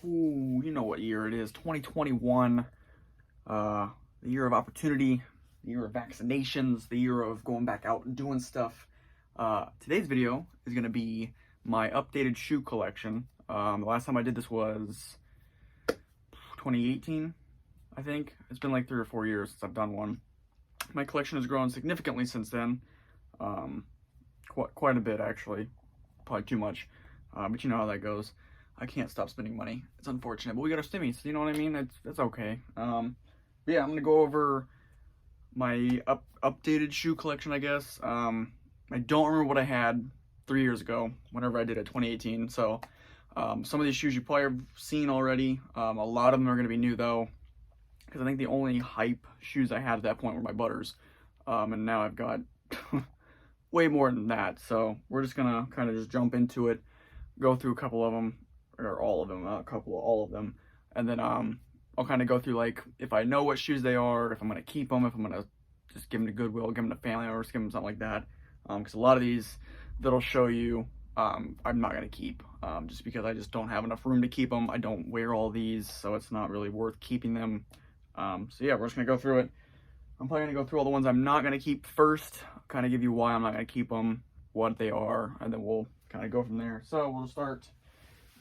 Ooh, you know what year it is. 2021. The year of opportunity, the year of vaccinations, the year of going back out and doing stuff. Today's video is going to be my updated shoe collection. The last time I did this was 2018, I think. It's been like 3 or 4 years since I've done one. My collection has grown significantly since then. Quite a bit, actually. Probably too much. But you know how that goes. I can't stop spending money. It's unfortunate, but we got our stimmies. You know what I mean? That's okay. But yeah, I'm gonna go over my updated shoe collection, I guess. I don't remember what I had 3 years ago, whenever I did it, 2018. So some of these shoes you probably have seen already. A lot of them are gonna be new though, because I think the only hype shoes I had at that point were my Butters, and now I've got way more than that. So we're just gonna kind of just jump into it, go through a couple of them, or all of them, all of them, and then I'll kind of go through, like, if I know what shoes they are, if I'm gonna keep them, if I'm gonna just give them to Goodwill, give them to family, or just give them something like that. Because a lot of these that'll show you I'm not gonna keep, just because I just don't have enough room to keep them. I don't wear all these, so it's not really worth keeping them. So yeah, we're just gonna go through it. I'm probably gonna go through all the ones I'm not gonna keep first, kind of give you why I'm not gonna keep them, what they are, and then we'll kind of go from there. So we'll start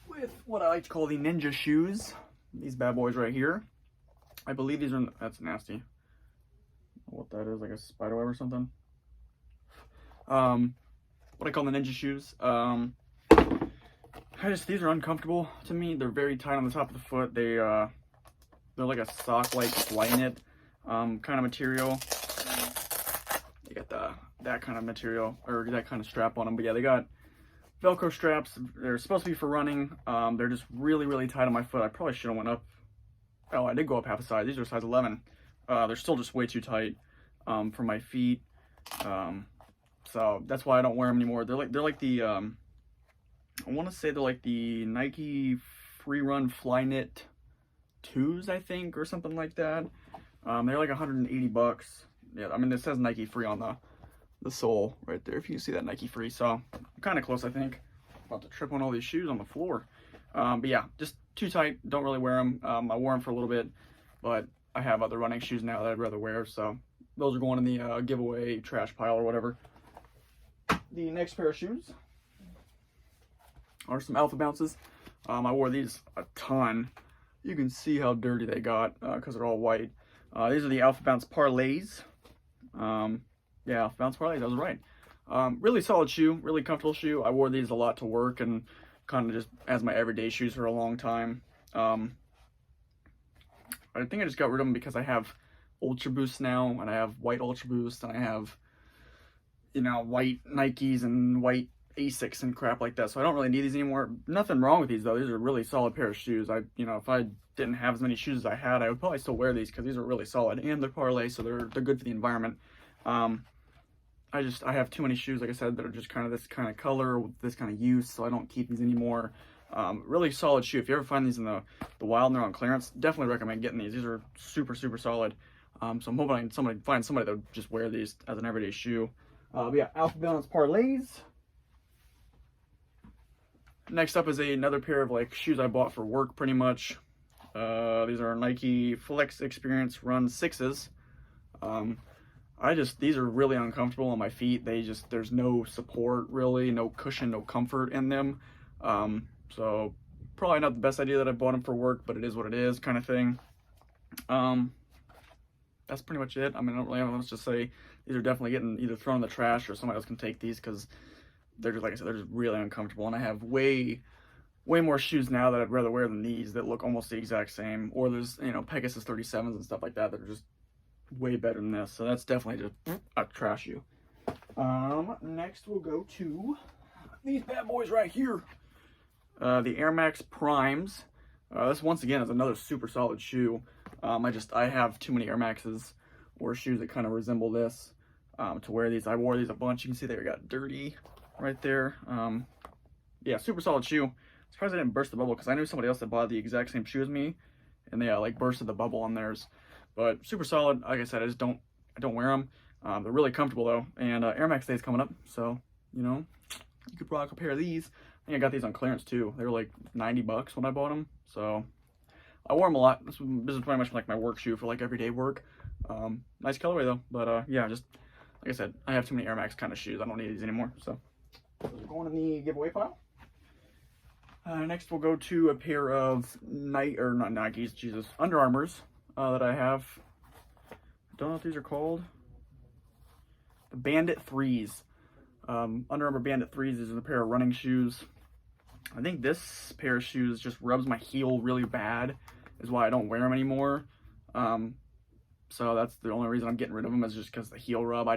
with what I like to call the ninja shoes. These bad boys right here. I believe these are, that's nasty. What that is, like a spider web or something. What I call the ninja shoes. These are uncomfortable to me. They're very tight on the top of the foot. They're like a sock-like Flyknit kind of material. You got that kind of material, or that kind of strap on them. But yeah, they got Velcro straps. They're supposed to be for running. They're just really, really tight on my foot. I probably should have went up. Oh, I did go up half a size. These are size 11. They're still just way too tight for my feet. So that's why I don't wear them anymore. They're like the I want to say they're like the Nike Free Run Flyknit 2s, I think, or something like that. They're like 180 bucks. Yeah, I mean, it says Nike Free on the sole right there, if you can see that, Nike Free. So I'm kind of close, I think. About to trip on all these shoes on the floor. But yeah, just too tight. Don't really wear them. I wore them for a little bit, but I have other running shoes now that I'd rather wear. So those are going in the giveaway trash pile or whatever. The next pair of shoes are some Alphabounces. I wore these a ton. You can see how dirty they got because they're all white. These are the Alphabounce Parlays. Yeah, Alphabounce Parlays, I was right. Really solid shoe, really comfortable shoe. I wore these a lot to work and kind of just as my everyday shoes for a long time. I think I just got rid of them because I have Ultra Boosts now, and I have white Ultra Boosts, and I have, you know, white Nikes and white Asics and crap like that. So I don't really need these anymore. Nothing wrong with these though. These are a really solid pair of shoes. If I didn't have as many shoes as I had, I would probably still wear these because these are really solid, and they're parlay, so they're good for the environment. I have too many shoes, like I said, that are just kind of this kind of color with this kind of use, so I don't keep these anymore. Really solid shoe. If you ever find these in the wild and they're on clearance, definitely recommend getting these. These are super, super solid. So I'm hoping I can find somebody that would just wear these as an everyday shoe. But yeah, Alphabounce Parlays. Next up is another pair of like shoes I bought for work, pretty much. These are Nike Flex Experience Run 6s. These are really uncomfortable on my feet. There's no support really, no cushion, no comfort in them. So probably not the best idea that I bought them for work, but it is what it is, kind of thing. That's pretty much it. I mean, I don't really have much to say. These are definitely getting either thrown in the trash or somebody else can take these because they're just, like I said, they're just really uncomfortable. And I have way more shoes now that I'd rather wear than these that look almost the exact same. Or there's, Pegasus 37s and stuff like that that are just way better than this. So that's definitely just a trash shoe. Next we'll go to these bad boys right here. The Air Max Primes. This once again is another super solid shoe. I have too many Air Maxes or shoes that kind of resemble this to wear these. I wore these a bunch. You can see they got dirty right there. Yeah, super solid shoe. Surprised I didn't burst the bubble because I knew somebody else that bought the exact same shoe as me, and they like bursted the bubble on theirs. But super solid. Like I said, I don't wear them. They're really comfortable though, and Air Max Day is coming up, so you could rock a pair of these. I think I got these on clearance too. They were like 90 bucks when I bought them. So I wore them a lot. This is pretty much like my work shoe for like everyday work. Nice colorway though. But yeah, just like I said, I have too many Air Max kind of shoes. I don't need these anymore. So those are going in the giveaway pile. Next we'll go to a pair of Under Armours that I have. I don't know what these are called. The Bandit Threes. Under Armour Bandit Threes is a pair of running shoes. I think this pair of shoes just rubs my heel really bad, is why I don't wear them anymore. So that's the only reason I'm getting rid of them, is just because the heel rub.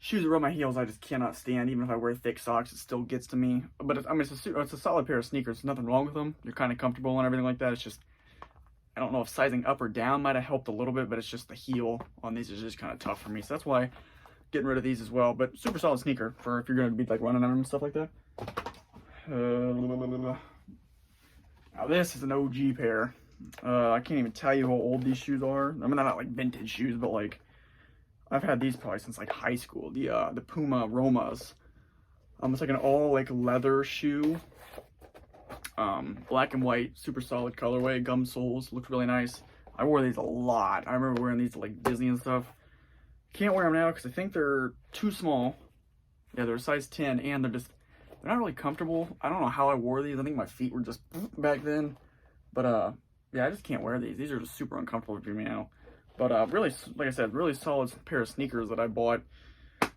Shoes that rub my heels, I just cannot stand. Even if I wear thick socks, it still gets to me. But it's a solid pair of sneakers. There's nothing wrong with them. They're kind of comfortable and everything like that. It's just, I don't know if sizing up or down might have helped a little bit, but it's just the heel on these is just kind of tough for me. So that's why getting rid of these as well. But super solid sneaker for if you're going to be like running on them and stuff like that. Now this is an OG pair. I can't even tell you how old these shoes are. I mean, they're not like vintage shoes, but like I've had these probably since like high school. The Puma Romas. It's like an all like leather shoe. Black and white, super solid colorway, gum soles, looks really nice. I wore these a lot. I remember wearing these to like Disney and stuff. Can't wear them now because I think they're too small. Yeah, they're a size 10 and they're not really comfortable. I don't know how I wore these. I think my feet were just back then. But yeah, I just can't wear these. These are just super uncomfortable for me now. But really, like I said, really solid pair of sneakers that I bought. I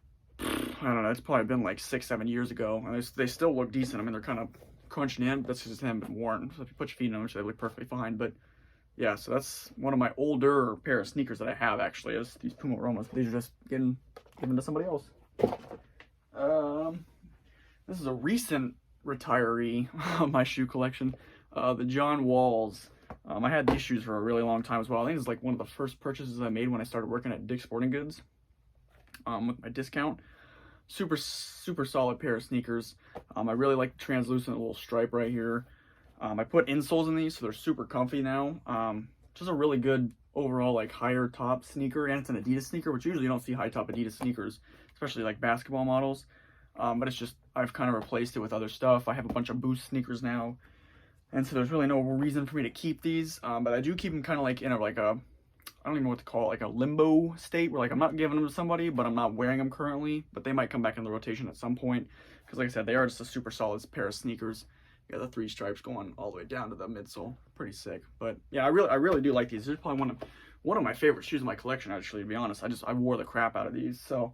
don't know, it's probably been like 6-7 years ago. And they still look decent. I mean, they're kind of crunching in, but that's just haven't been worn. So if you put your feet in them, they look perfectly fine. But yeah, so that's one of my older pair of sneakers that I have, actually, is these Puma Romas. These are just given to somebody else. This is a recent retiree of my shoe collection. The John Walls. I had these shoes for a really long time as well. I think it's like one of the first purchases I made when I started working at Dick's Sporting Goods with my discount. Super solid pair of sneakers. I really like the translucent little stripe right here. I put insoles in these, so they're super comfy now. Just a really good overall like higher top sneaker, and it's an Adidas sneaker, which usually you don't see high top Adidas sneakers, especially like basketball models. But it's just, I've kind of replaced it with other stuff. I have a bunch of Boost sneakers now, and so there's really no reason for me to keep these. But I do keep them kind of like in a I don't even know what to call it, like a limbo state, where like I'm not giving them to somebody, but I'm not wearing them currently. But they might come back in the rotation at some point, because like I said, they are just a super solid pair of sneakers. You got the 3 stripes going all the way down to the midsole, pretty sick. But yeah, I really do like these. They're probably one of my favorite shoes in my collection, actually, to be honest. I wore the crap out of these, so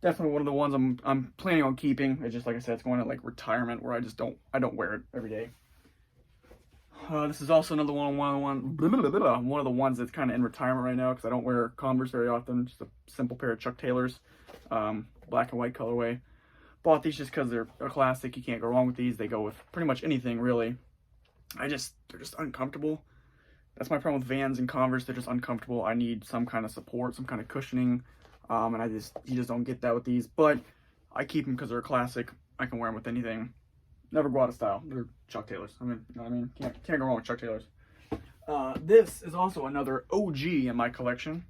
definitely one of the ones I'm planning on keeping. It's just like I said, it's going to like retirement, where I don't wear it every day. This is also another one of the ones that's kind of in retirement right now, because I don't wear Converse very often. Just a simple pair of Chuck Taylors, black and white colorway. Bought these just because they're a classic. You can't go wrong with these. They go with pretty much anything, really. They're just uncomfortable. That's my problem with Vans and Converse. They're just uncomfortable. I need some kind of support, some kind of cushioning, and you just don't get that with these. But I keep them because they're a classic. I can wear them with anything. Never go out of style. They're Chuck Taylors. I mean, you know what I mean? Can't go wrong with Chuck Taylors. This is also another OG in my collection.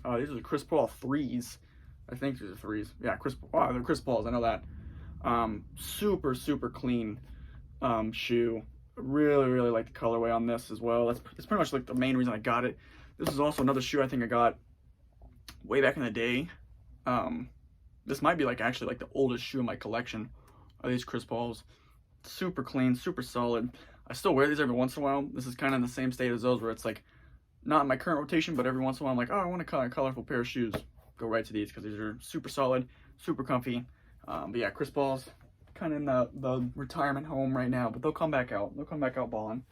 These are the Chris Paul 3s. I think these are 3s. Yeah, they're Chris Pauls. I know that. Super clean shoe. Really like the colorway on this as well. That's pretty much like the main reason I got it. This is also another shoe I think I got way back in the day. This might be like actually like the oldest shoe in my collection are these Chris Pauls. Super clean, super solid. I still wear these every once in a while. This is kind of in the same state as those, where it's like not in my current rotation, but every once in a while I'm like, oh, I want a colorful pair of shoes. Go right to these, because these are super solid, super comfy. But yeah, Chris Paul's kind of in the retirement home right now, but they'll come back out. They'll come back out balling.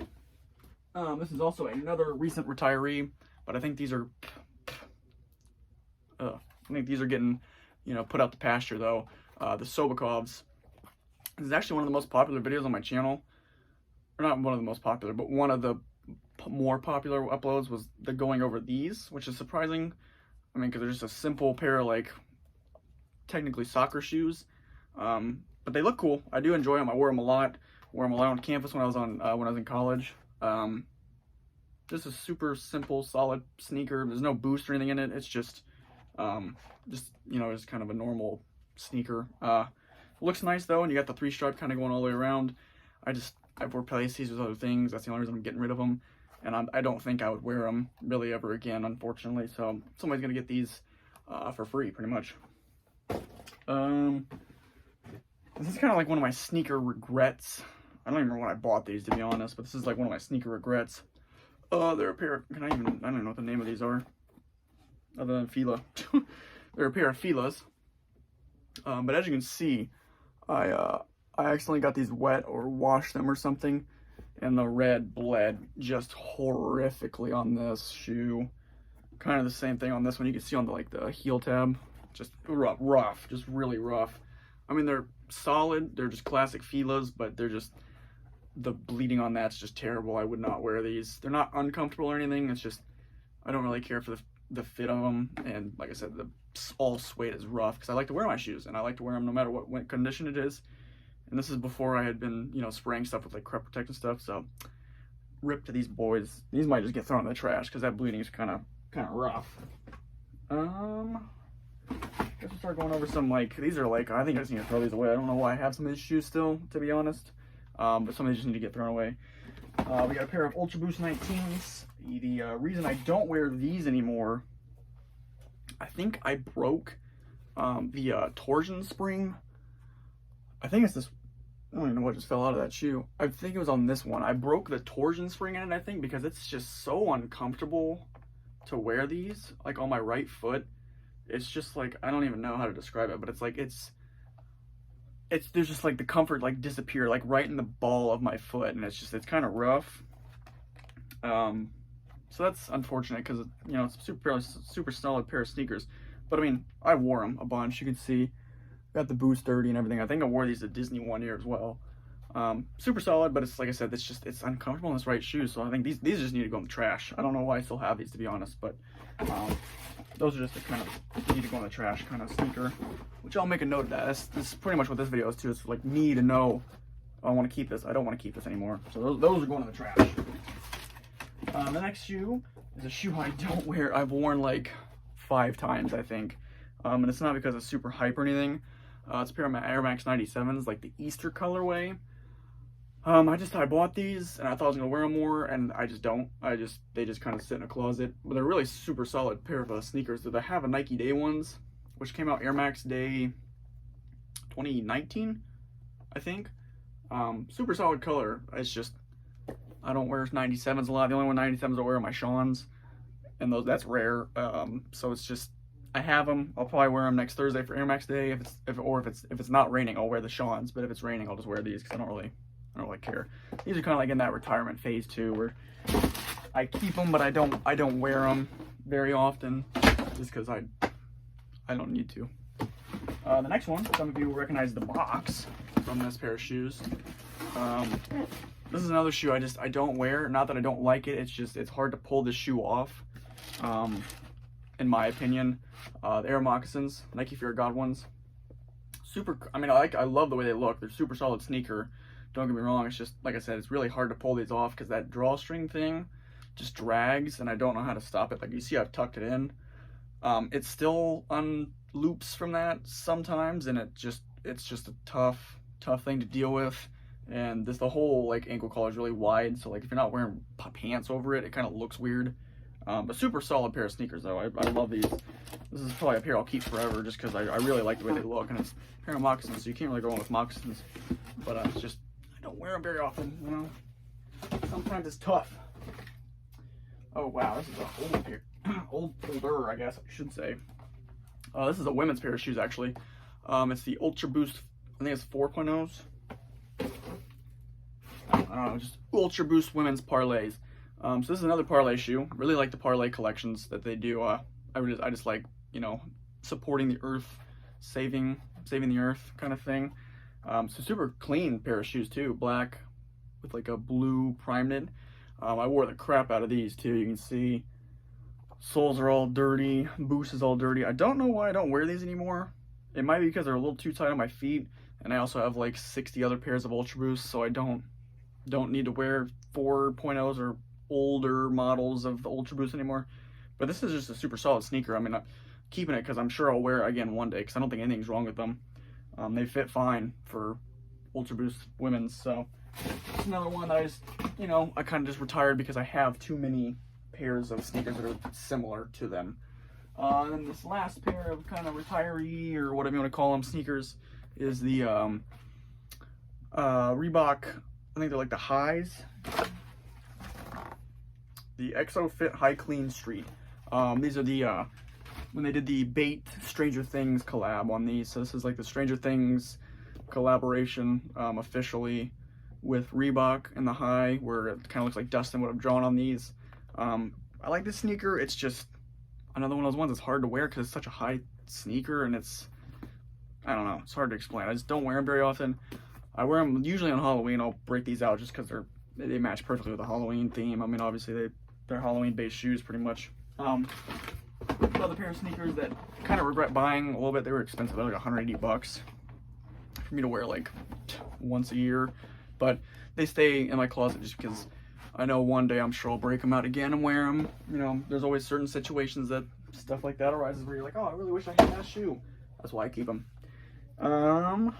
This is also another recent retiree, but I think these are getting, put out to pasture though. The Sobakovs. This is actually one of the most popular videos on my channel. Or not one of the most popular, but one of the more popular uploads was the going over these, which is surprising. I mean, because they're just a simple pair of, like, technically soccer shoes. But they look cool. I do enjoy them. I wear them a lot. Wore them a lot on campus when I was in college. Just a super simple, solid sneaker. There's no boost or anything in it. It's just kind of a normal sneaker. Looks nice though, and you got the 3-stripe kind of going all the way around. I've replaced these with other things. That's the only reason I'm getting rid of them. And I don't think I would wear them really ever again, unfortunately. So somebody's going to get these for free, pretty much. This is kind of like one of my sneaker regrets. I don't even remember when I bought these, to be honest, but this is like one of my sneaker regrets. They're a pair of, I don't even know what the name of these are, other than Fila. They're a pair of Filas. But as you can see, I accidentally got these wet or washed them or something, and the red bled just horrifically on this shoe. Kind of the same thing on this one. You can see on the heel tab, just rough, just really rough. I mean, they're solid. They're just classic Filas, but they're just, the bleeding on that's just terrible. I would not wear these. They're not uncomfortable or anything. It's just, I don't really care for the fit of them. And like I said, the all suede is rough because I like to wear my shoes, and I like to wear them no matter what condition it is. And this is before I had been, you know, spraying stuff with like crep protectant stuff. So rip to these boys. These might just get thrown in the trash because that bleeding is kind of rough. Guess we'll start going over some, like, these are like, I think I just need to throw these away. I don't know why I have some of these shoes still, to be honest. But some of these just need to get thrown away. We got a pair of Ultra Boost 19s. The reason I don't wear these anymore, I think I broke the torsion spring. I think it's this, I don't even know what just fell out of that shoe. I think it was on this one. I broke the torsion spring in it, I think, because it's just so uncomfortable to wear these, like on my right foot. It's just like, I don't even know how to describe it, but it's like, there's just like the comfort like disappear, like right in the ball of my foot, and it's kind of rough. So that's unfortunate because, you know, it's a super solid pair of sneakers. But I mean, I wore them a bunch. You can see, got the Boost 30 and everything. I think I wore these at Disney one year as well. Super solid, but it's like I said, it's uncomfortable in this right shoe. So I think these just need to go in the trash. I don't know why I still have these, to be honest, but those are just the kind of need to go in the trash kind of sneaker, which I'll make a note of that. This is pretty much what this video is too. It's like me to know, I want to keep this. I don't want to keep this anymore. So those are going in the trash. The next shoe is a shoe I don't wear. I've worn like 5 times, I think. And it's not because it's super hype or anything. It's a pair of my Air Max 97s, like the Easter colorway. I bought these and I thought I was gonna wear them more, and I just don't. They just kind of sit in a closet. But they're really super solid pair of sneakers. They have a Nike Day ones, which came out Air Max Day 2019, I think. Super solid color. It's just, I don't wear 97s a lot. The only one 97s I wear are my Sean's, and that's rare. So it's just, I have them. I'll probably wear them next Thursday for Air Max Day. If it's not raining, I'll wear the Sean's. But if it's raining, I'll just wear these because I don't really care. These are kind of like in that retirement phase too, where I keep them, but I don't wear them very often, just because I don't need to. The next one, some of you will recognize the box from this pair of shoes. This is another shoe I don't wear. Not that I don't like it. It's hard to pull this shoe off, in my opinion. The Air Moccasins, Nike Fear God ones. I love the way they look. They're super solid sneaker. Don't get me wrong. It's just, like I said, it's really hard to pull these off because that drawstring thing just drags, and I don't know how to stop it. Like you see, I've tucked it in. It still unloops from that sometimes, and it's just a tough thing to deal with. And the whole like ankle collar is really wide, so like if you're not wearing pants over it, it kind of looks weird. But super solid pair of sneakers though. I love these. This is probably a pair I'll keep forever just because I really like the way they look, and it's a pair of moccasins, so you can't really go wrong with moccasins. But it's just, I don't wear them very often, you know. Sometimes it's tough. Oh wow, this is a old pair, older I guess I should say. This is a women's pair of shoes actually. It's the Ultra Boost. I think it's 4.0s. I don't know, just Ultra Boost women's parlays. So this is another parlay shoe. Really like the parlay collections that they do. I just like, you know, supporting the earth, saving the earth kind of thing. So super clean pair of shoes too, black with like a blue prime knit. I wore the crap out of these too. You can see soles are all dirty, boost is all dirty. I don't know why I don't wear these anymore. It might be because they're a little too tight on my feet, and I also have like 60 other pairs of Ultra Boosts, so I don't need to wear 4.0s or older models of the Ultra Boost anymore. But this is just a super solid sneaker. I mean, I'm keeping it because I'm sure I'll wear it again one day because I don't think anything's wrong with them. They fit fine for Ultra Boost women's, so it's another one that I just, you know, I kind of just retired because I have too many pairs of sneakers that are similar to them. And then this last pair of kind of retiree, or whatever you want to call them, sneakers is the Reebok, I think they're like the highs. The Exo Fit High Clean Street. These are the, when they did the Bait Stranger Things collab on these. So this is like the Stranger Things collaboration officially with Reebok and the high, where it kind of looks like Dustin would have drawn on these. I like this sneaker. It's just another one of those ones that's hard to wear because it's such a high sneaker, and it's, I don't know, it's hard to explain. I just don't wear them very often. I wear them usually on Halloween. I'll break these out just because they match perfectly with the Halloween theme. I mean, obviously they're Halloween-based shoes pretty much. Another pair of sneakers that I kind of regret buying a little bit. They were expensive. They're like $180 for me to wear like once a year, but they stay in my closet just because I know one day I'm sure I'll break them out again and wear them. You know, there's always certain situations that stuff like that arises where you're like, oh, I really wish I had that shoe. That's why I keep them. I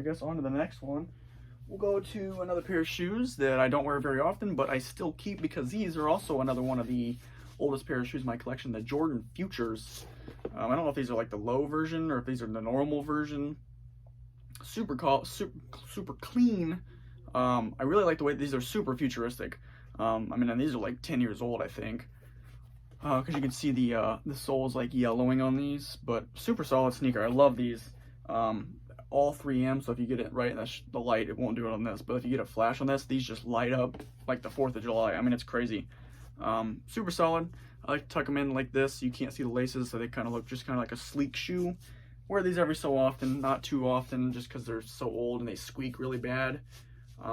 guess on to the next one. We'll go to another pair of shoes that I don't wear very often, but I still keep because these are also another one of the oldest pair of shoes in my collection, the Jordan Futures. I don't know if these are like the low version or if these are the normal version. Super clean. I really like the way these are super futuristic. I mean, and these are like 10 years old, I think. Because you can see the sole is like yellowing on these, but super solid sneaker. I love these. All 3M, so if you get it right in the light, it won't do it on this, but if you get a flash on this, these just light up like the 4th of July. I mean, it's crazy. Super solid. I like to tuck them in like this. You can't see the laces, so they kind of look just kind of like a sleek shoe. Wear these every so often, not too often, just because they're so old and they squeak really bad,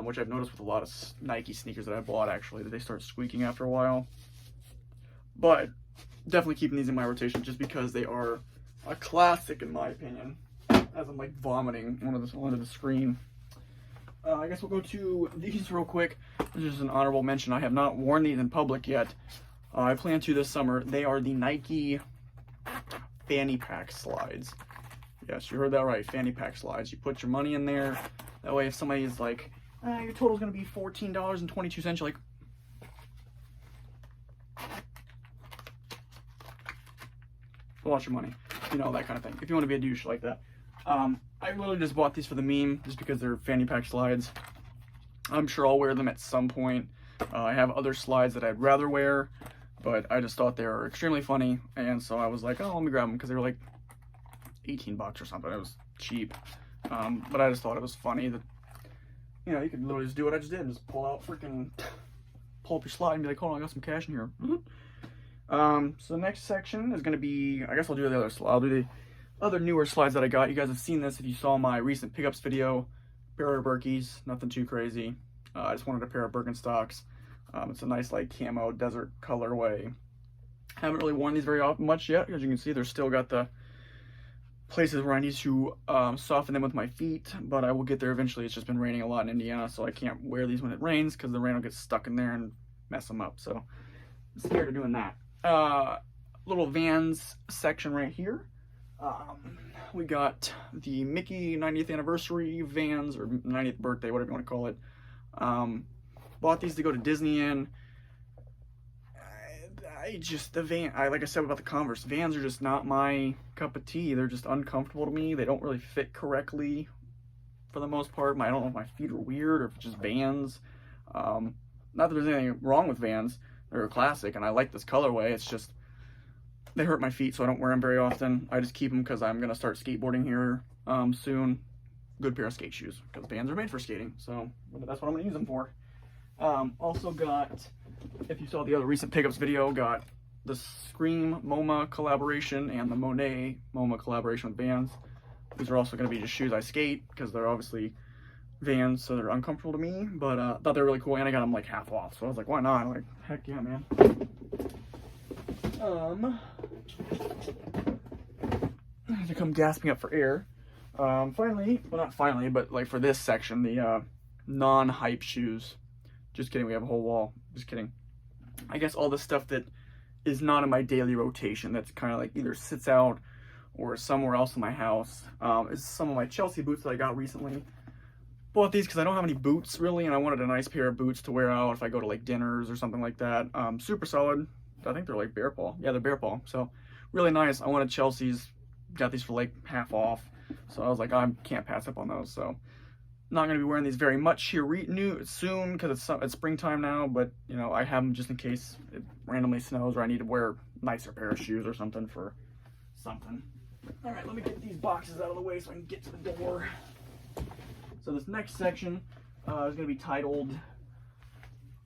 which I've noticed with a lot of Nike sneakers that I bought, actually, that they start squeaking after a while. But definitely keeping these in my rotation just because they are a classic in my opinion. As I'm like vomiting onto the screen. I guess we'll go to these real quick. This is an honorable mention. I have not worn these in public yet. I plan to this summer. They are the Nike Fanny Pack slides. Yes, you heard that right. Fanny Pack slides. You put your money in there. That way if somebody is like, your total's going to be $14.22, you're like, watch your money. You know, that kind of thing. If you want to be a douche like that. I literally just bought these for the meme, just because they're fanny pack slides. I'm sure I'll wear them at some point. I have other slides that I'd rather wear, but I just thought they were extremely funny, and so I was like, oh, let me grab them, because they were like 18 bucks or something. It was cheap, but I just thought it was funny that, you know, you could literally just do what I just did, just pull up your slide and be like, hold on, I got some cash in here. So the next section is going to be, I guess I'll do the other slide. I'll do the other newer slides that I got. You guys have seen this if you saw my recent pickups video. Pair of Birkies, nothing too crazy. I just wanted a pair of Birkenstocks. It's a nice like camo desert colorway. Haven't really worn these very much yet. As you can see, they're still got the places where I need to soften them with my feet, but I will get there eventually. It's just been raining a lot in Indiana, so I can't wear these when it rains because the rain will get stuck in there and mess them up. So I'm scared of doing that. Little Vans section right here. We got the Mickey 90th anniversary Vans, or 90th birthday, whatever you want to call it. Bought these to go to Disney in. Like I said about the Converse, Vans are just not my cup of tea. They're just uncomfortable to me. They don't really fit correctly for the most part. I don't know if my feet are weird or if it's just Vans. Not that there's anything wrong with Vans. They're a classic, and I like this colorway. It's just, they hurt my feet, so I don't wear them very often. I just keep them because I'm going to start skateboarding here soon. Good pair of skate shoes, because Vans are made for skating, so that's what I'm going to use them for. Also got, if you saw the other recent pickups video, got the Scream MoMA collaboration and the Monet MoMA collaboration with Vans. These are also going to be just shoes I skate, because they're obviously Vans, so they're uncomfortable to me, but thought they were really cool, and I got them like half off, so I was like, why not? Like, heck yeah, man. I have to come gasping up for air. Finally, well, not finally, but like for this section, the non-hype shoes. Just kidding, we have a whole wall. Just kidding. I guess all the stuff that is not in my daily rotation, that's kind of like either sits out or somewhere else in my house, is some of my Chelsea boots that I got recently. Bought these because I don't have any boots really, and I wanted a nice pair of boots to wear out if I go to like dinners or something like that. Super solid. I think they're like bear paw. Yeah, they're bear paw. So really nice. I wanted Chelsea's. Got these for like half off. So I was like, I can't pass up on those. So not going to be wearing these very much here soon because it's springtime now. But you know, I have them just in case it randomly snows or I need to wear a nicer pair of shoes or something for something. All right, let me get these boxes out of the way so I can get to the door. So this next section is going to be titled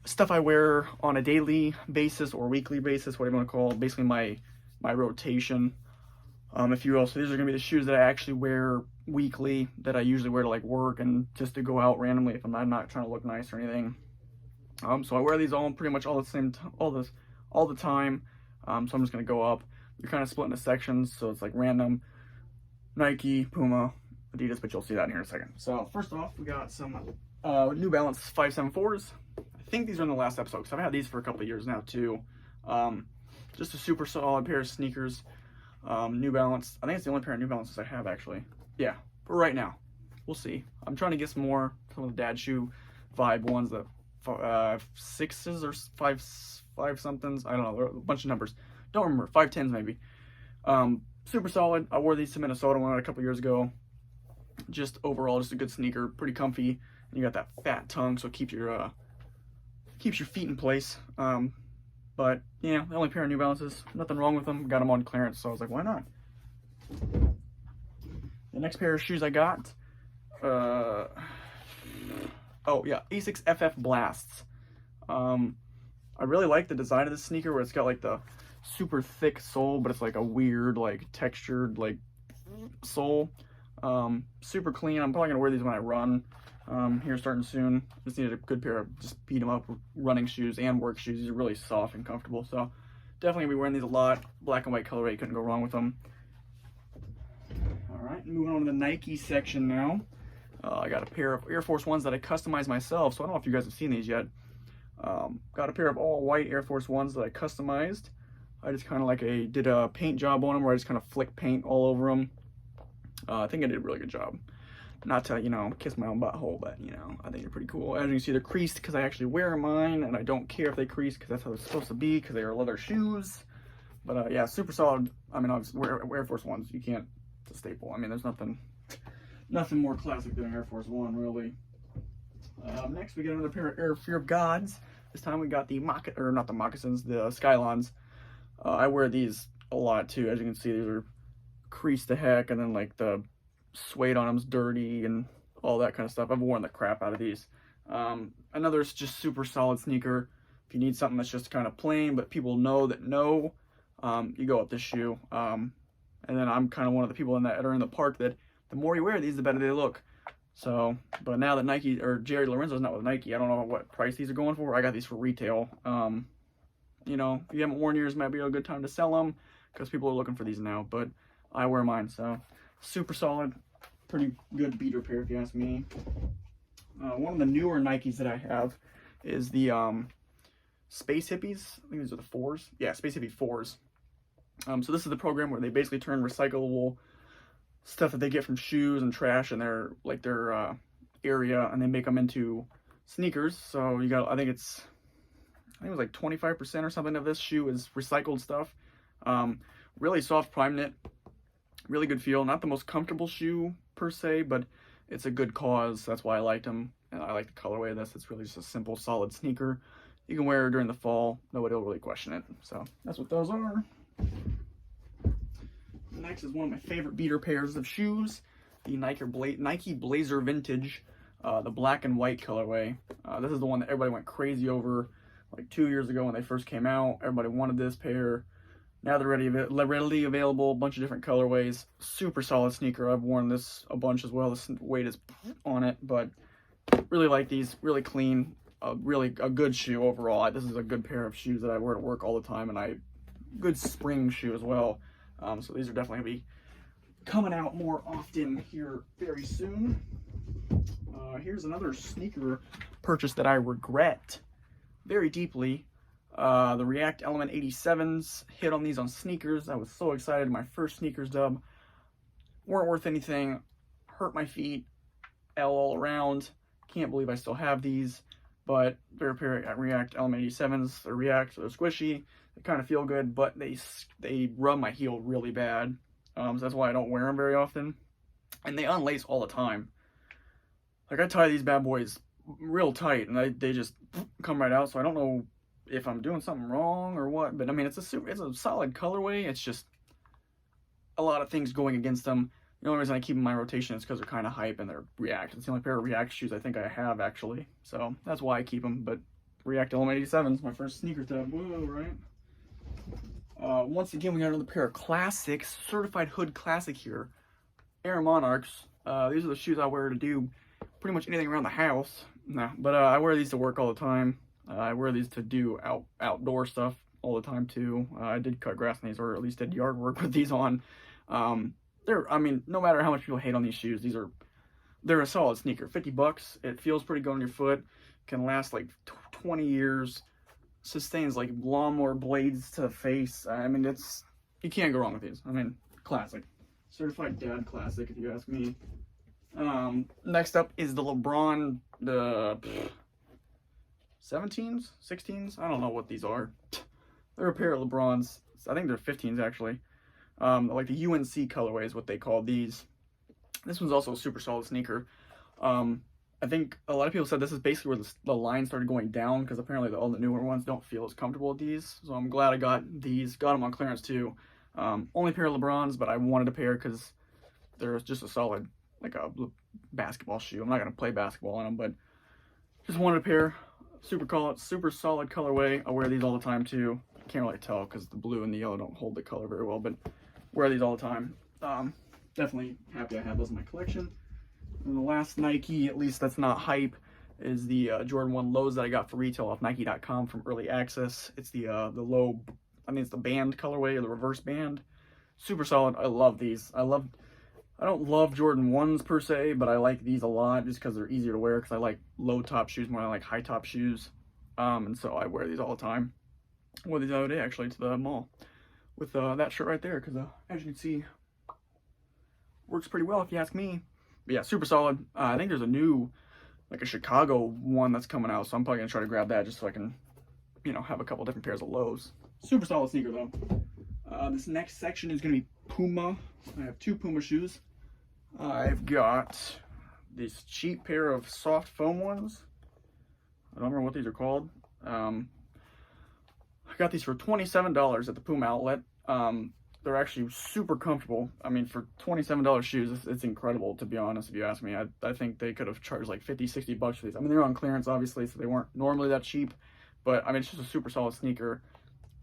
stuff I wear on a daily basis or weekly basis, whatever you want to call it. Basically my rotation, if you will. So these are going to be the shoes that I actually wear weekly, that I usually wear to like work and just to go out randomly if I'm not trying to look nice or anything. So I wear these all pretty much all the time. So I'm just going to go up. You're kind of split into sections, so it's like random Nike, Puma, Adidas, but you'll see that in here in a second. So first off, we got some New Balance 574s. I think these are in the last episode because I've had these for a couple of years now too. Just a super solid pair of sneakers. New Balance. I think it's the only pair of New Balances I have actually. Yeah, for right now. We'll see. I'm trying to get some of the dad shoe vibe ones, that 6s or 5 somethings. I don't know. There are a bunch of numbers. Don't remember. 510s maybe. Super solid. I wore these to Minnesota one a couple years ago. Just overall, just a good sneaker, pretty comfy, and you got that fat tongue, so it keeps your feet in place. But yeah, the only pair of New Balances, nothing wrong with them. Got them on clearance, so I was like, why not? The next pair of shoes I got, oh yeah, Asics FF Blasts. I really like the design of this sneaker where it's got like the super thick sole, but it's like a weird, like textured, like sole. Super clean. I'm probably gonna wear these when I run here starting soon. Just needed a good pair of just beat them up running shoes and work shoes. These are really soft and comfortable, so definitely gonna be wearing these a lot. Black and white colorway, couldn't go wrong with them. All right, moving on to the Nike section now. I got a pair of Air Force Ones that I customized myself, so I don't know if you guys have seen these yet. Got a pair of all white Air Force Ones that I customized. I just kind of did a paint job on them where I just kind of flick paint all over them. I think I did a really good job. Not to, you know, kiss my own butthole, but, you know, I think they're pretty cool. As you can see, they're creased because I actually wear mine, and I don't care if they crease because that's how they're supposed to be because they are leather shoes. But, yeah, super solid. I mean, obviously, Air Force Ones, you can't, it's a staple. I mean, there's nothing more classic than an Air Force One, really. Next, we got another pair of Fear of Gods. This time we got the not the Moccasins, the Skylons. I wear these a lot, too. As you can see, these are creased to heck, and then like the suede on them's dirty and all that kind of stuff. I've worn the crap out of these. Another just super solid sneaker. If you need something that's just kind of plain but people know, you go with this shoe. And then I'm kind of one of the people that are in the park that the more you wear these, the better they look. So, but now that Nike or Jerry Lorenzo's not with Nike, I don't know what price these are going for. I got these for retail. You know, if you haven't worn yours, might be a good time to sell them because people are looking for these now. But I wear mine, so super solid, pretty good beater pair if you ask me. One of the newer Nikes that I have is the Space Hippies. I think these are the 4s. Yeah, Space Hippie 4s. So this is the program where they basically turn recyclable stuff that they get from shoes and trash in their area, and they make them into sneakers. So you got, I think it was like 25% or something of this shoe is recycled stuff. Really soft prime knit. Really good feel. Not the most comfortable shoe per se, but it's a good cause. That's why I liked them. And I like the colorway of this. It's really just a simple, solid sneaker. You can wear it during the fall. Nobody will really question it. So that's what those are. Next is one of my favorite beater pairs of shoes. The Nike Blazer Vintage. The black and white colorway. This is the one that everybody went crazy over like 2 years ago when they first came out. Everybody wanted this pair. Now they're readily available, a bunch of different colorways. Super solid sneaker. I've worn this a bunch as well. The weight is on it, but really like these. Really clean. Really a good shoe overall. This is a good pair of shoes that I wear to work all the time, and good spring shoe as well. So these are definitely gonna be coming out more often here very soon. Here's another sneaker purchase that I regret very deeply. The React Element 87s, hit on these on sneakers. I was so excited. My first sneakers dub. weren't worth anything, hurt my feet, L all around. Can't believe I still have these, but they're a pair of React LM87s. They're React, so they're squishy. They kind of feel good, but they rub my heel really bad. So that's why I don't wear them very often. And they unlace all the time. Like, I tie these bad boys real tight, and they just come right out. So I don't know if I'm doing something wrong or what. But I mean, it's a solid colorway. It's just a lot of things going against them. The only reason I keep them in my rotation is because they're kind of hype and they're React. It's the only pair of React shoes I think I have, actually. So that's why I keep them. But React LM87 is my first sneaker tab. Whoa, right? Once again, we got another pair of classics. Certified Hood Classic here. Air Monarchs. These are the shoes I wear to do pretty much anything around the house. No, but I wear these to work all the time. I wear these to do outdoor stuff all the time too. I did cut grass in these, or at least did yard work with these on. I mean, no matter how much people hate on these shoes, they're a solid sneaker. $50. It feels pretty good on your foot. Can last like 20 years. Sustains like lawnmower blades to the face. I mean, you can't go wrong with these. I mean, classic. Certified dad classic, if you ask me. Next up is the Lebron, the 17s, 16s. I don't know what these are. They're a pair of Lebrons. I think they're 15s actually. Like the UNC colorway is what they call these. This one's also a super solid sneaker. I think a lot of people said this is basically where the line started going down, because apparently all the newer ones don't feel as comfortable with these. So I'm glad I got these. Got them on clearance too. Only pair of Lebrons, but I wanted a pair because they're just a solid, like a basketball shoe. I'm not going to play basketball on them, but just wanted a pair. Super solid colorway. I wear these all the time too. Can't really tell because the blue and the yellow don't hold the color very well, but wear these all the time. Definitely happy I have those in my collection. And the last Nike, at least that's not hype, is the Jordan 1 lows that I got for retail off Nike.com from early access. It's the low, I mean, it's the band colorway, or the reverse band. Super solid. I love these. I don't love Jordan 1s per se, but I like these a lot just because they're easier to wear, because I like low top shoes more than I like high top shoes. And so I wear these all the time. I wore these the other day actually to the mall with that shirt right there, because as you can see, works pretty well if you ask me. But yeah, super solid. I think there's a new, like a Chicago one that's coming out, so I'm probably gonna try to grab that just so I can, you know, have a couple different pairs of lows. Super solid sneaker though. This next section is gonna be Puma. I have two Puma shoes. I've got this cheap pair of soft foam ones. I don't remember what these are called. I got these for $27 at the Puma outlet. They're actually super comfortable. I mean, for $27 shoes, it's incredible, to be honest, if you ask me. I think they could have charged like 50, 60 bucks for these. I mean, they're on clearance, obviously, so they weren't normally that cheap. But, I mean, it's just a super solid sneaker.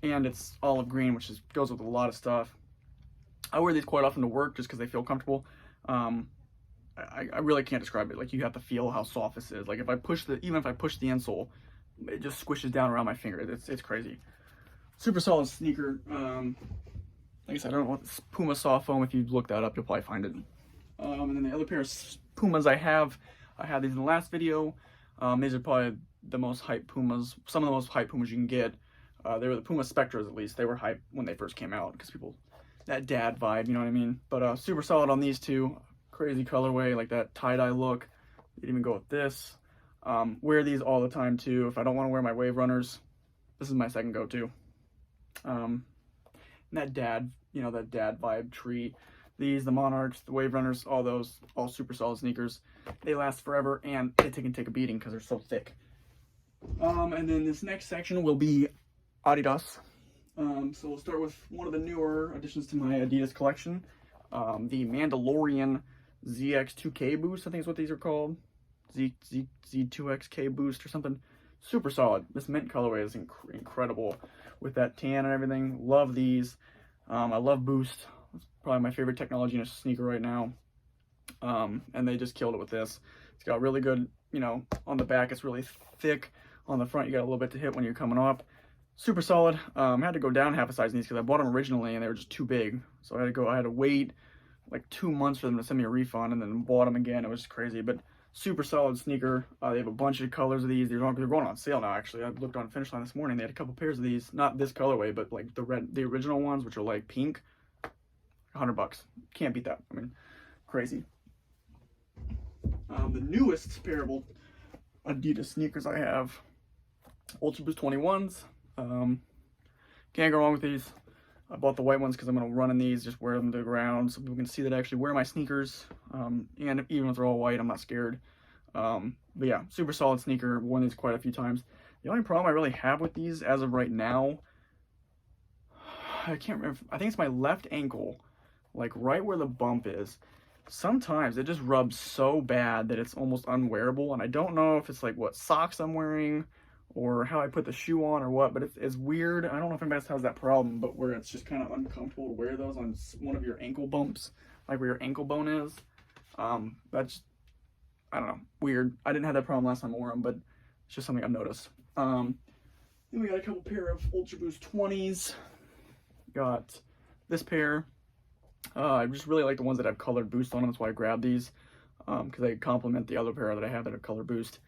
And it's olive green, which goes with a lot of stuff. I wear these quite often to work just because they feel comfortable. I really can't describe it. Like, you have to feel how soft this is. Like, even if I push the insole, it just squishes down around my finger. It's crazy. Super solid sneaker. Like I said, I don't know what this Puma soft foam. If you look that up, you'll probably find it. And then the other pair of Pumas I had these in the last video. These are probably the most hype Pumas, some of the most hype Pumas you can get. They were the Puma Spectres, at least. They were hype when they first came out, because people, that dad vibe, you know what I mean? But super solid on these two. Crazy colorway, like that tie-dye look. You'd even go with this. Wear these all the time too. If I don't want to wear my Wave Runners, this is my second go-to. That dad vibe tree. These, the Monarchs, the Wave Runners, all those, all super solid sneakers. They last forever, and they can take a beating because they're so thick. And then this next section will be Adidas. So we'll start with one of the newer additions to my Adidas collection. The Mandalorian ZX2K Boost, I think is what these are called. Z2XK Boost or something. Super solid. This mint colorway is incredible with that tan and everything. Love these. I love Boost. It's probably my favorite technology in a sneaker right now. And they just killed it with this. It's got really good, you know, on the back it's really thick. On the front you got a little bit to hit when you're coming up. Super solid. I had to go down half a size in these because I bought them originally and they were just too big. So I had to wait like 2 months for them to send me a refund, and then bought them again. It was just crazy, but super solid sneaker. They have a bunch of colors of these. They're going on sale now, actually. I looked on Finish Line this morning. They had a couple pairs of these, not this colorway, but like the original ones, which are like pink. $100. Can't beat that. I mean, crazy. The newest pair of Adidas sneakers I have, Ultra Boost 21s. Can't go wrong with these. I bought the white ones because I'm going to run in these, just wear them to the ground so people can see that I actually wear my sneakers. And even if they're all white, I'm not scared. But yeah, super solid sneaker. Worn these quite a few times. The only problem I really have with these as of right now, I can't remember. I think it's my left ankle, like right where the bump is. Sometimes it just rubs so bad that it's almost unwearable, and I don't know if it's like what socks I'm wearing or how I put the shoe on or what, but it's weird. I don't know if anybody else has that problem, but where it's just kind of uncomfortable to wear those on one of your ankle bumps, like where your ankle bone is. That's, I don't know, weird. I didn't have that problem last time I wore them, but it's just something I've noticed. Then we got a couple pair of Ultra Boost 20s. Got this pair. I just really like the ones that have colored boost on them. That's why I grabbed these, because they complement the other pair that I have that have color boost.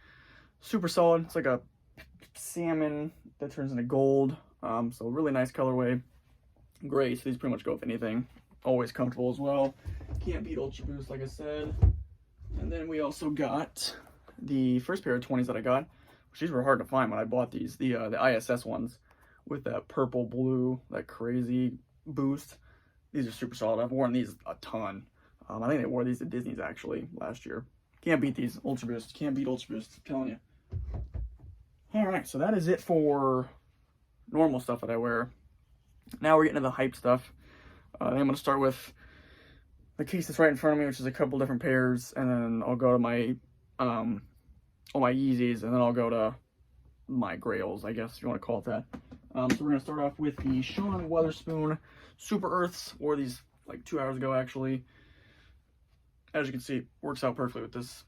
Super solid. It's like a salmon that turns into gold. So really nice colorway. Gray, so these pretty much go with anything. Always comfortable as well. Can't beat Ultra Boost, like I said. And then we also got the first pair of 20s that I got, which these were hard to find when I bought these. The ISS ones with that purple, blue, that crazy boost. These are super solid. I've worn these a ton. I think they wore these at Disney's actually last year. Can't beat these Ultra Boost. Can't beat Ultra Boost. I'm telling you. All right, so that is it for normal stuff that I wear. Now we're getting into the hype stuff. I'm going to start with the case that's right in front of me, which is a couple different pairs, and then I'll go to my all my Yeezys, and then I'll go to my Grails, I guess if you want to call it that. So we're going to start off with the Sean Weatherspoon Super Earths. Wore these like 2 hours ago, actually. As you can see, works out perfectly with this.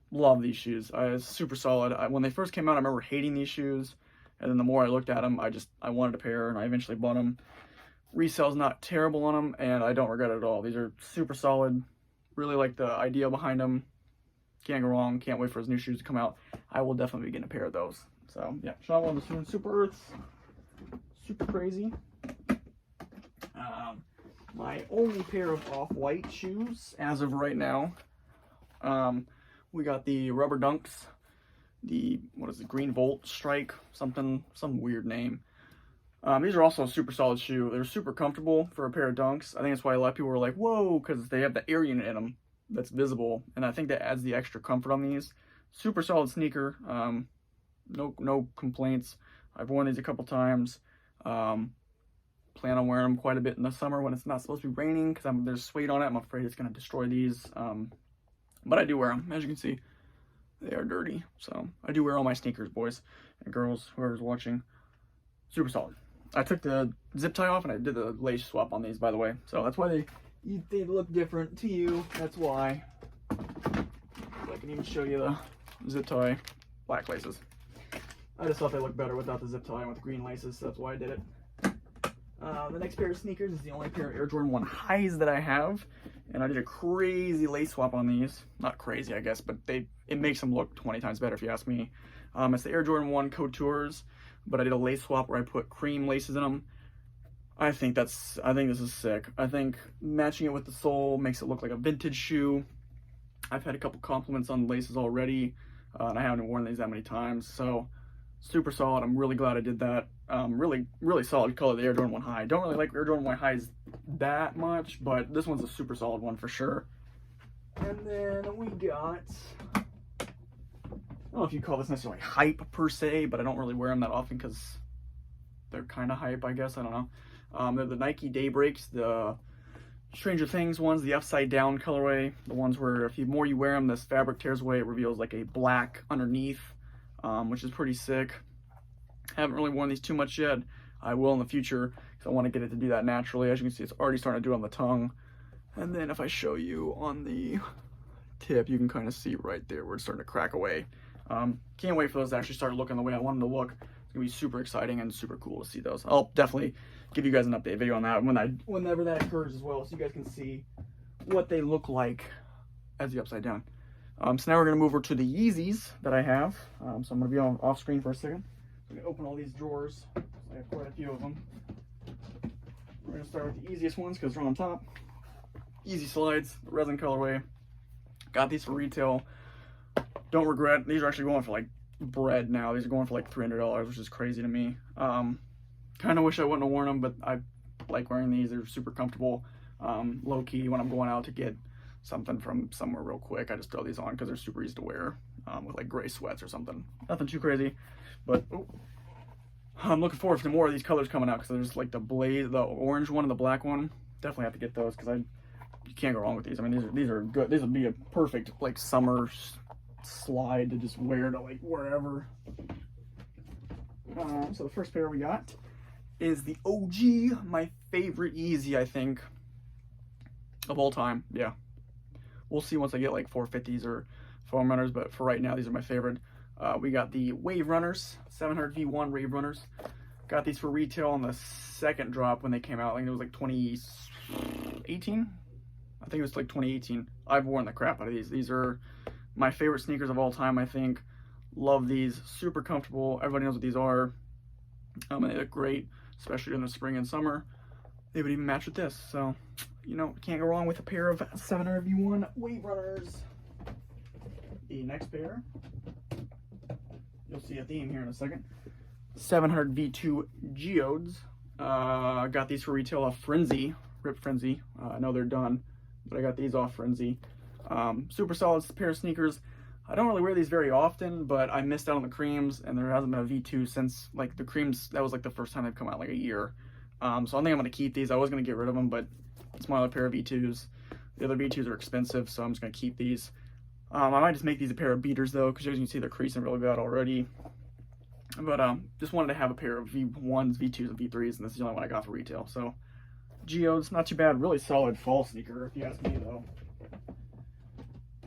Love these shoes. Super solid. When they first came out, I remember hating these shoes. And then the more I looked at them, I wanted a pair, and I eventually bought them. Resale's not terrible on them, and I don't regret it at all. These are super solid. Really like the idea behind them. Can't go wrong. Can't wait for his new shoes to come out. I will definitely be getting a pair of those. So, yeah. Sean Weatherspoon Super Earths. Super crazy. My only pair of off-white shoes as of right now. We got the Rubber Dunks. The, what is it, Green Volt Strike? Some weird name. These are also a super solid shoe. They're super comfortable for a pair of Dunks. I think that's why a lot of people were like, whoa, because they have the air unit in them that's visible. And I think that adds the extra comfort on these. Super solid sneaker. No complaints. I've worn these a couple times. Plan on wearing them quite a bit in the summer when it's not supposed to be raining, because there's suede on it. I'm afraid it's going to destroy these. But I do wear them. As you can see, they are dirty. So I do wear all my sneakers, boys and girls, whoever's watching. Super solid. I took the zip tie off and I did the lace swap on these, by the way. So that's why they look different to you. That's why. I can even show you the zip tie black laces. I just thought they looked better without the zip tie and with the green laces, so that's why I did it. The next pair of sneakers is the only pair of Air Jordan 1 highs that I have, and I did a crazy lace swap on these. Not crazy, I guess, but it makes them look 20 times better if you ask me. It's the Air Jordan 1 Couture, but I did a lace swap where I put cream laces in them. I think this is sick. I think matching it with the sole makes it look like a vintage shoe. I've had a couple compliments on the laces already, and I haven't worn these that many times, so super solid. I'm really glad I did that. Really solid color, the Air Jordan 1 High. Don't really like Air Jordan 1 Highs that much, but this one's a super solid one for sure. And then we got, I don't know if you call this necessarily hype per se, but I don't really wear them that often because they're kind of hype, I guess. I don't know. They're the Nike Daybreaks, the Stranger Things ones, the upside down colorway, the ones where the more you wear them, this fabric tears away. It reveals like a black underneath, which is pretty sick. Haven't really worn these too much yet. I will in the future because I want to get it to do that naturally. As you can see, it's already starting to do it on the tongue. And then if I show you on the tip, you can kind of see right there where it's starting to crack away. Can't wait for those to actually start looking the way I want them to look. It's gonna be super exciting and super cool to see those. I'll definitely give you guys an update video on that whenever that occurs as well, so you guys can see what they look like as the upside down. So now we're gonna move over to the Yeezys that I have. So I'm gonna be off screen for a second. I'm gonna open all these drawers. I have quite a few of them. We're gonna start with the easiest ones because they're on top. Yeezy slides, resin colorway. Got these for retail. Don't regret. These are actually going for like bread now. These are going for like $300, which is crazy to me. Kind of wish I wouldn't have worn them, but I like wearing these. They're super comfortable. Low key when I'm going out to get something from somewhere real quick, I just throw these on because they're super easy to wear with like gray sweats or something. Nothing too crazy, but I'm looking forward to more of these colors coming out because there's like the orange one and the black one. Definitely have to get those because you can't go wrong with these. I mean, these are good. These would be a perfect like summer slide to just wear to like wherever. So the first pair we got is the OG, my favorite Yeezy, I think, of all time. Yeah, we'll see once I get like 450s or foam runners, but for right now, these are my favorite. We got the Wave Runners, 700 V1 Wave Runners. Got these for retail on the second drop when they came out. I think it was like 2018. I think it was like 2018. I've worn the crap out of these. These are my favorite sneakers of all time, I think. Love these. Super comfortable. Everybody knows what these are. And they look great, especially in the spring and summer. They would even match with this. So, you know, can't go wrong with a pair of 700 V1 Wave Runners. The next pair, you'll see a theme here in a second. 700 V2 Geodes. Got these for retail off Frenzy. Rip Frenzy. I know they're done, but I got these off Frenzy. Super solid pair of sneakers. I don't really wear these very often, but I missed out on the creams, and there hasn't been a V2 since, like, the creams, that was like the first time they've come out, like a year. So I think I'm going to keep these. I was going to get rid of them, but it's my other pair of V2s. The other V2s are expensive, so I'm just going to keep these. I might just make these a pair of beaters, though, because as you can see, they're creasing really bad already. But just wanted to have a pair of V1s, V2s, and V3s, and this is the only one I got for retail. So, Geodes, not too bad. Really solid fall sneaker, if you ask me, though.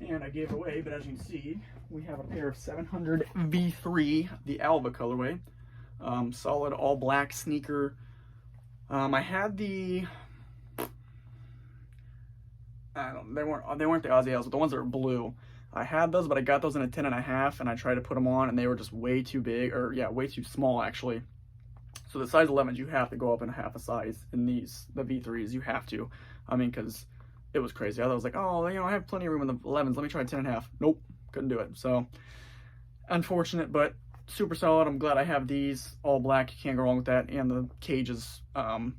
And I gave it away, but as you can see, we have a pair of 700 V3, the Alba colorway. Solid all black sneaker. I had the, they weren't the Aussie Ls, but the ones that are blue. I had those, but I got those in a 10.5, and I tried to put them on, and they were just way too big, or yeah, way too small actually. So the size 11s, you have to go up in half a size in these, the V3s. You have to. I mean, because it was crazy. I was like, oh, you know, I have plenty of room in the 11s. Let me try 10.5. Nope, couldn't do it. So unfortunate, but super solid. I'm glad I have these all black. You can't go wrong with that. And the cage is glow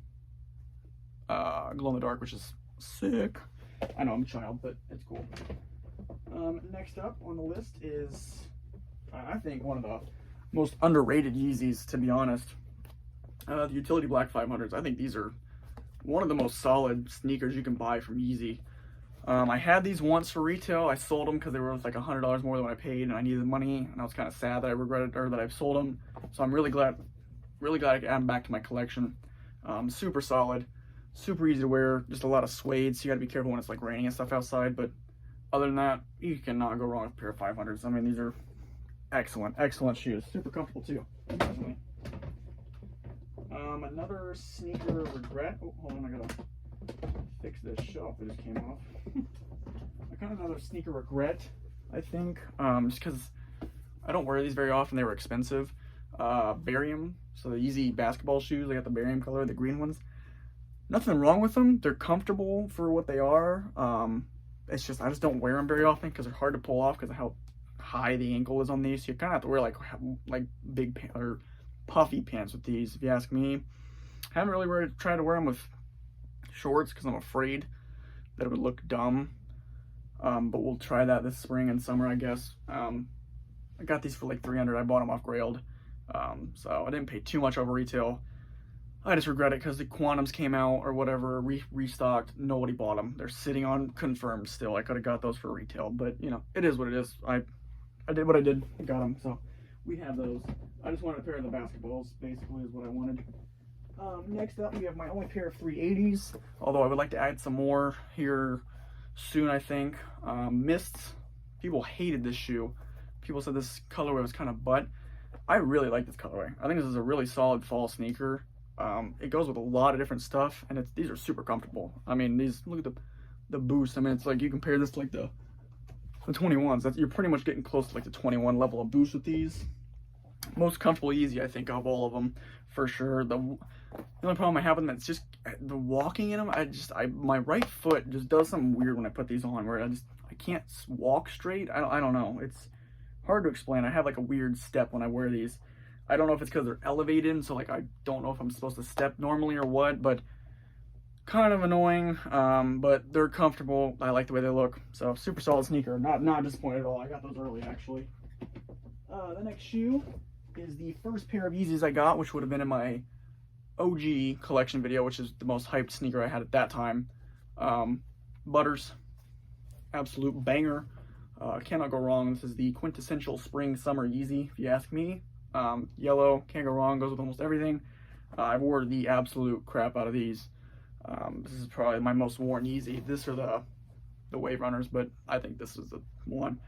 in the dark, which is sick. I know I'm a child, but it's cool. Next up on the list is, I think, one of the most underrated Yeezys, to be honest. The Utility Black 500s. I think these are one of the most solid sneakers you can buy from Yeezy. I had these once for retail. I sold them because they were worth like $100 more than what I paid, and I needed the money, and I was kind of sad that I regretted, or that I've sold them. So I'm really glad I got them back to my collection. Super solid, super easy to wear. Just a lot of suede, so you got to be careful when it's like raining and stuff outside. But other than that, you cannot go wrong with a pair of 500s. I mean, these are excellent shoes. Super comfortable too. Definitely. Another sneaker regret. Oh, hold on, I gotta fix this shelf that just came off. I got another sneaker regret, I think, just because I don't wear these very often. They were expensive. Barium, so the Yeezy basketball shoes. I got the Barium color, the green ones. Nothing wrong with them. They're comfortable for what they are. It's just I just don't wear them very often because they're hard to pull off because of how high the ankle is on these. So you kind of have to wear like big pants or puffy pants with these, if you ask me. I haven't really tried to wear them with shorts because I'm afraid that it would look dumb. But we'll try that this spring and summer, I guess. I got these for like $300. I bought them off Grailed. So I didn't pay too much over retail. I just regret it because the Quantums came out or whatever, restocked. Nobody bought them. They're sitting on confirmed still. I could have got those for retail, but you know, it is what it is. I did what I did. I got them. So we have those. I just wanted a pair of the basketballs, basically, is what I wanted. Next up, we have my only pair of 380s, although I would like to add some more here soon, I think. Mists. People hated this shoe. People said this colorway was kind of butt. I really like this colorway. I think this is a really solid fall sneaker. It goes with a lot of different stuff, and these are super comfortable. I mean, look at the boost. I mean, it's like you compare this to like the 21s. You're pretty much getting close to like the 21 level of boost with these. most comfortable Yeezy, I think, of all of them, for sure. The only problem I have with them is just the walking in them. My right foot just does something weird when I put these on, where I can't walk straight. I don't know. It's hard to explain. I have like a weird step when I wear these. I don't know if it's because they're elevated, so like I don't know if I'm supposed to step normally or what, but kind of annoying. But they're comfortable. I like the way they look. So super solid sneaker. Not disappointed at all. I got those early, actually. The next shoe is the first pair of Yeezys I got, which would have been in my OG collection video, which is the most hyped sneaker I had at that time. Butters, absolute banger. Cannot go wrong. This is the quintessential spring summer Yeezy, if you ask me. Yellow, can't go wrong, goes with almost everything. I've worn the absolute crap out of these. This is probably my most worn Yeezy. This or the Wave Runners, but I think this is the one.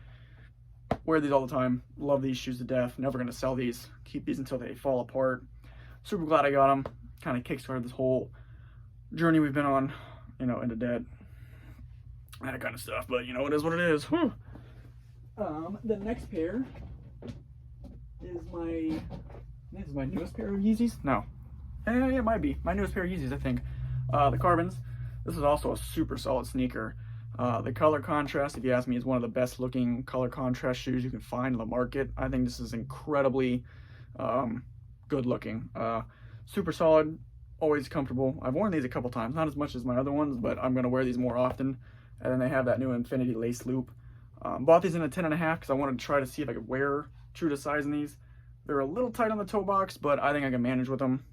Wear these all the time. Love these shoes to death. Never going to sell these. Keep these until they fall apart. Super glad I got them. Kind of kickstarted this whole journey we've been on, you know, into debt. That kind of stuff, but you know, it is what it is. Whew. The next pair is my newest pair of Yeezys. No, it might be my newest pair of Yeezys, I think. The Carbons. This is also a super solid sneaker. The color contrast, if you ask me, is one of the best looking color contrast shoes you can find in the market. I think this is incredibly good looking. Super solid, always comfortable. I've worn these a couple times, not as much as my other ones, but I'm going to wear these more often. And then they have that new Infinity lace loop. Bought these in a 10.5 because I wanted to try to see if I could wear true to size in these. They're a little tight on the toe box, but I think I can manage with them.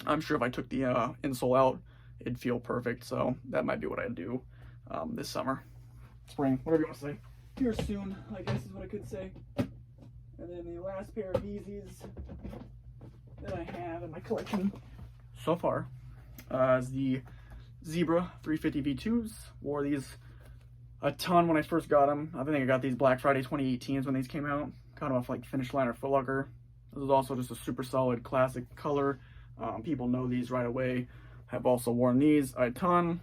I'm sure if I took the insole out, it'd feel perfect. So that might be what I'd do this summer, spring, whatever you want to say. Here soon, I guess is what I could say. And then the last pair of Yeezys that I have in my collection so far is the Zebra 350 V2s. Wore these a ton when I first got them. I think I got these Black Friday 2018s when these came out. Got them off like Finish Line or Foot Locker. This is also just a super solid classic color. People know these right away. Have also worn these a ton.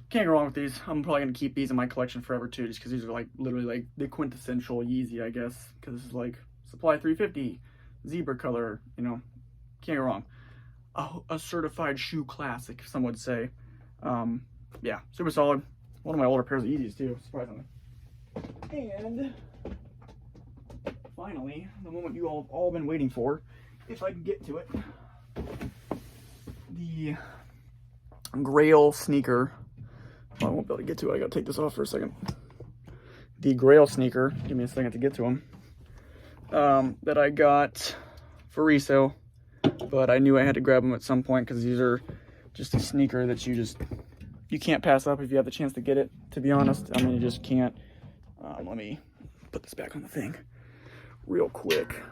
Can't go wrong with these. I'm probably going to keep these in my collection forever too, just because these are like literally like the quintessential Yeezy, I guess. Because this is like Supply 350, Zebra color, you know. Can't go wrong. A certified shoe classic, some would say. Yeah, super solid. One of my older pairs of Yeezys too, surprisingly. And finally, the moment you all been waiting for, if I can get to it, the Grail Sneaker. Oh, I won't be able to get to it. I gotta take this off for a second. The Grail Sneaker. Give me a second to get to them. That I got for resale, but I knew I had to grab them at some point because these are just a sneaker that you can't pass up if you have the chance to get it. To be honest, I mean, you just can't. Let me put this back on the thing real quick.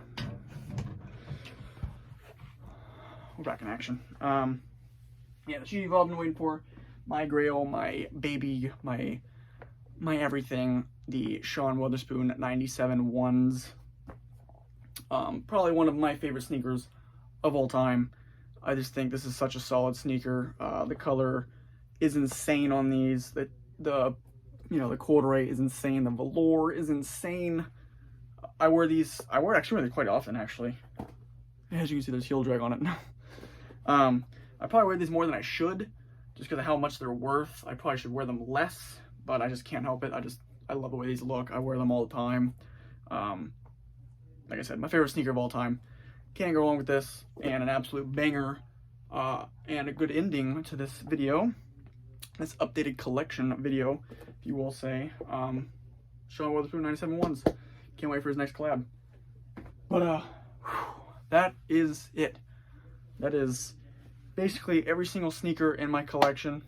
We're back in action. Yeah, the shoe you've all been waiting for. My Grail, my baby, my everything. The Sean Wotherspoon 97 ones. Probably one of my favorite sneakers of all time. I just think this is such a solid sneaker. The color is insane on these. The corduroy is insane. The velour is insane. I wear these. I wear them quite often, actually. As you can see, there's heel drag on it. I probably wear these more than I should, just because of how much they're worth. I probably should wear them less, but I just can't help it. I love the way these look. I wear them all the time. Like I said, my favorite sneaker of all time. Can't go wrong with this, and an absolute banger, and a good ending to this video. This updated collection video, if you will say. Sean Wotherspoon 97 ones. Can't wait for his next collab. But that is it. That is basically every single sneaker in my collection.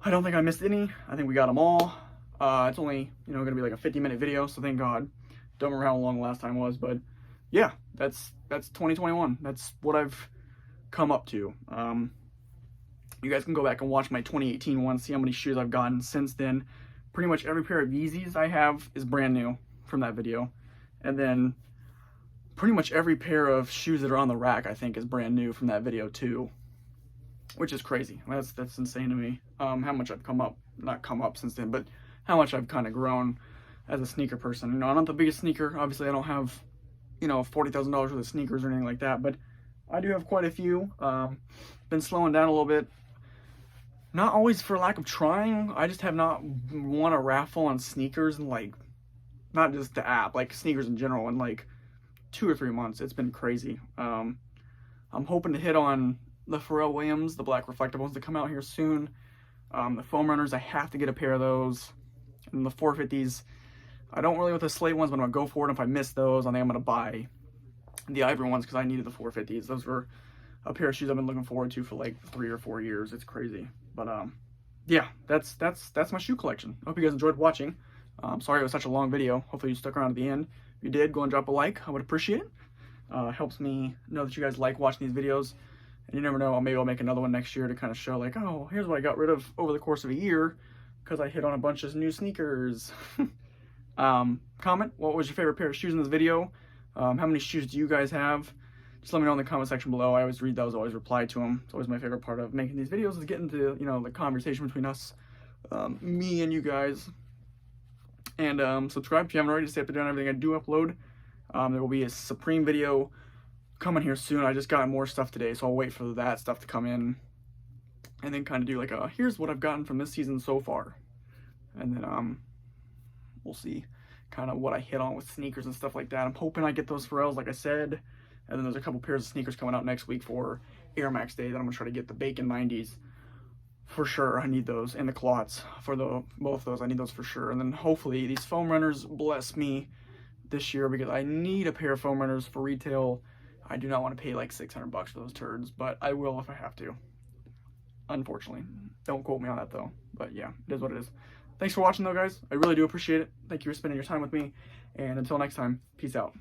I don't think I missed any. I think we got them all. It's only, gonna be like a 50-minute video, so thank God. Don't remember how long the last time was, but yeah, that's 2021. That's what I've come up to. You guys can go back and watch my 2018 one, see how many shoes I've gotten since then. Pretty much every pair of Yeezys I have is brand new from that video. And then pretty much every pair of shoes that are on the rack, I think, is brand new from that video too. Which is crazy. That's insane to me. How much I've not come up since then, but how much I've kind of grown as a sneaker person. You know, I'm not the biggest sneaker. Obviously, I don't have, you know, $40,000 worth of sneakers or anything like that, but I do have quite a few. Been slowing down a little bit. Not always for lack of trying. I just have not won a raffle on sneakers in, like, not just the app, like sneakers in general, in like 2 or 3 months. It's been crazy. I'm hoping to hit on the Pharrell Williams, the black reflective ones that come out here soon. The foam runners, I have to get a pair of those. And the 450s, I don't really with the slate ones, but I'm going to go for it. If I miss those, I think I'm going to buy the ivory ones because I needed the 450s. Those were a pair of shoes I've been looking forward to for like 3 or 4 years. It's crazy. But yeah, that's my shoe collection. I hope you guys enjoyed watching. Sorry it was such a long video. Hopefully you stuck around to the end. If you did, go and drop a like. I would appreciate it. Helps me know that you guys like watching these videos. And you never know, maybe I'll make another one next year to kind of show like, oh, here's what I got rid of over the course of a year because I hit on a bunch of new sneakers. Comment, what was your favorite pair of shoes in this video? How many shoes do you guys have? Just let me know in the comment section below. I always read those, always reply to them. It's always my favorite part of making these videos is getting to, you know, the conversation between us, me and you guys. And subscribe if you haven't already to stay up to date on everything I do upload. There will be a Supreme video coming here soon. I just got more stuff today, so I'll wait for that stuff to come in. And then kind of do like a, here's what I've gotten from this season so far. And then we'll see kind of what I hit on with sneakers and stuff like that. I'm hoping I get those Pharrells, like I said. And then there's a couple pairs of sneakers coming out next week for Air Max Day that I'm going to try to get the Bacon 90s. For sure, I need those. And the clots for both those. I need those for sure. And then hopefully these foam runners bless me this year because I need a pair of foam runners for retail. I do not want to pay like $600 for those turds, but I will if I have to. Unfortunately. Don't quote me on that though. But yeah, it is what it is. Thanks for watching though, guys. I really do appreciate it. Thank you for spending your time with me. And until next time, peace out.